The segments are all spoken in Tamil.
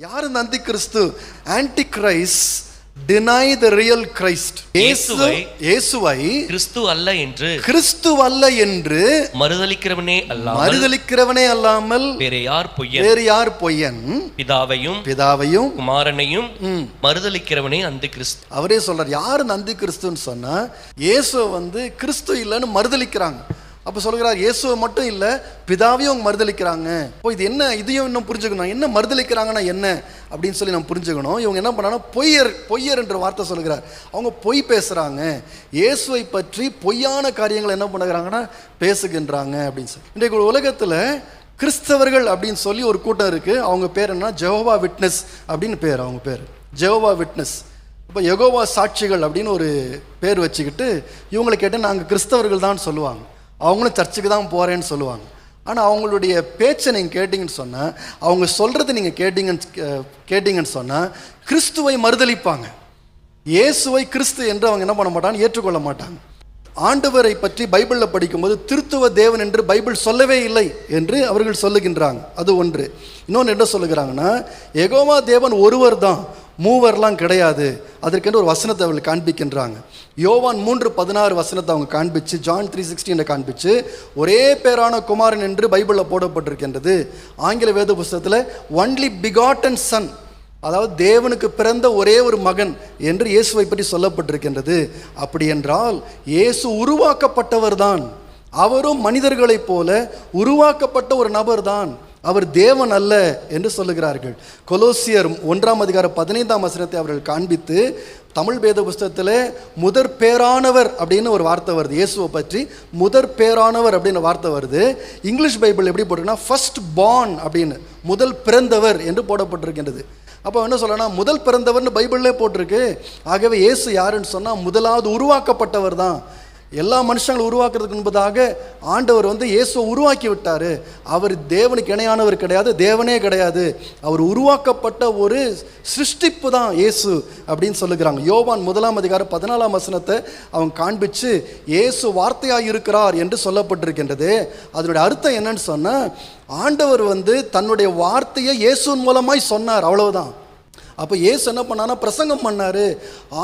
யார் இந்த அந்தி கிறிஸ்து? Antichrist deny the real Christ. இயேசுவை கிறிஸ்து அல்ல என்று மறுதலிக்கிறவனே அல்லாமல் வேறு யார் பொய்யன்? பிதாவையும் குமாரனையும் மறுதலிக்கிறவனே அந்தி கிறிஸ்து. அவரே சொல்றார், யார் இந்த அந்தி கிறிஸ்துன்னு சொன்னா இயேசுவை கிறிஸ்து இல்லைன்னு மறுதலிக்கிறாங்க. அப்போ சொல்கிறார், இயேசுவை மட்டும் இல்லை பிதாவையும் அவங்க மறுதலிக்கிறாங்க. இப்போ இது என்ன, இதையும் இன்னும் புரிஞ்சுக்கணும். என்ன மறுதலிக்கிறாங்கன்னா என்ன அப்படின்னு சொல்லி நம்ம புரிஞ்சுக்கணும். இவங்க என்ன பண்ணாங்கன்னா பொய்யர் என்ற வார்த்தை சொல்கிறார். அவங்க பொய் பேசுகிறாங்க, இயேசுவை பற்றி பொய்யான காரியங்களை என்ன பண்ணுறாங்கன்னா பேசுகின்றாங்க அப்படின்னு சொல்லி. இன்றைக்கு உலகத்தில் கிறிஸ்தவர்கள் அப்படின்னு சொல்லி ஒரு கூட்டம் இருக்குது. அவங்க பேர் என்ன? ஜெகோவா விட்னஸ் அப்படின்னு பேர். அவங்க பேர் ஜெகோவா விட்னஸ். இப்போ யெகோவா சாட்சிகள் அப்படின்னு ஒரு பேர் வச்சுக்கிட்டு இவங்களை கேட்டால் நாங்கள் கிறிஸ்தவர்கள் தான் சொல்லுவாங்க. அவங்களும் சர்ச்சுக்கு தான் போகிறேன்னு சொல்லுவாங்க. ஆனால் அவங்களுடைய பேச்சை நீங்கள் கேட்டிங்கன்னு சொன்னால், அவங்க சொல்கிறது நீங்கள் கேட்டிங்கன்னு சொன்னால் கிறிஸ்துவை மறுதலிப்பாங்க. இயேசுவை கிறிஸ்து என்று அவங்க என்ன பண்ண மாட்டாங்க, ஏற்றுக்கொள்ள மாட்டாங்க. ஆண்டவரை பற்றி பைபிளில் படிக்கும்போது திருத்துவ தேவன் என்று பைபிள் சொல்லவே இல்லை என்று அவர்கள் சொல்லுகின்றாங்க. அது ஒன்று. இன்னொன்று என்ன சொல்லுகிறாங்கன்னா, யெகோவா தேவன் ஒருவர் தான், மூவர்லாம் கிடையாது. அதற்கென்று ஒரு வசனத்தை அவர்கள் காண்பிக்கின்றாங்க. யோவான் 3:16 வசனத்தை அவங்க காண்பிச்சு, ஜான் 3:16 காண்பிச்சு, ஒரே பேரான குமாரன் என்று பைபிளில் போடப்பட்டிருக்கின்றது. ஆங்கில வேத புஸ்தகத்தில் ஒன்லி பிகாட்டன் சன், அதாவது தேவனுக்கு பிறந்த ஒரே ஒரு மகன் என்று இயேசுவை பற்றி சொல்லப்பட்டிருக்கின்றது. அப்படி என்றால் இயேசு உருவாக்கப்பட்டவர் தான். அவரும் மனிதர்களைப் போல உருவாக்கப்பட்ட ஒரு நபர் தான், அவர் தேவன் அல்ல என்று சொல்லுகிறார்கள். கொலோசியர் 1:15 வசனத்தை அவர்கள் காண்பித்து, தமிழ் வேத புஸ்தகத்தில் முதற் பேரானவர் அப்படின்னு ஒரு வார்த்தை வருது. இயேசுவை பற்றி முதற் பேரானவர் அப்படின்னு வார்த்தை வருது. இங்கிலீஷ் பைபிள் எப்படி போட்டிருக்குன்னா ஃபர்ஸ்ட் பார்ன் அப்படின்னு, முதல் பிறந்தவர் என்று போடப்பட்டிருக்கின்றது. அப்போ என்ன சொல்லலாம், முதல் பிறந்தவர்னு பைபிள்லே போட்டிருக்கு. ஆகவே இயேசு யாருன்னு சொன்னால் முதலாவது உருவாக்கப்பட்டவர் தான். எல்லா மனுஷங்களும் உருவாக்குறதுக்கு முன்பதாக ஆண்டவர் இயேசுவை உருவாக்கி விட்டார். அவர் தேவனுக்கு இணையானவர் கிடையாது, தேவனே கிடையாது. அவர் உருவாக்கப்பட்ட ஒரு சிருஷ்டிப்பு தான் இயேசு அப்படின்னு சொல்லுகிறாங்க. யோவான் 1:14 வசனத்தை அவங்க காண்பிச்சு, இயேசு வார்த்தையாக இருக்கிறார் என்று சொல்லப்பட்டிருக்கின்றது. அதனுடைய அர்த்தம் என்னன்னு சொன்னால், ஆண்டவர் தன்னுடைய வார்த்தையை இயேசுவின் மூலமாய் சொன்னார், அவ்வளவுதான். அப்போ இயேசு என்ன பண்ணான்னா பிரசங்கம் பண்ணார்,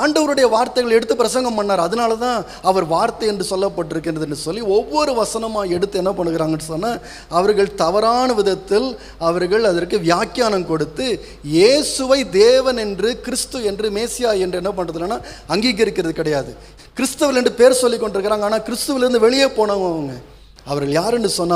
ஆண்டவருடைய வார்த்தைகள் எடுத்து பிரசங்கம் பண்ணார். அதனால தான் அவர் வார்த்தை என்று சொல்லப்பட்டிருக்கின்றதுன்னு சொல்லி ஒவ்வொரு வசனமாக எடுத்து என்ன பண்ணுகிறாங்கன்னு சொன்னால், அவர்கள் தவறான விதத்தில் அவர்கள் அதற்கு வியாக்கியானம் கொடுத்து இயேசுவை தேவன் என்று, கிறிஸ்து என்று, மேசியா என்று என்ன பண்ணுறதுன்னா அங்கீகரிக்கிறது கிடையாது. கிறிஸ்தவர்கள் என்று பேர் சொல்லி கொண்டிருக்கிறாங்க. ஆனால் கிறிஸ்துவிலிருந்து வெளியே போனவங்க அவர்கள் யாருன்னு சொன்னால்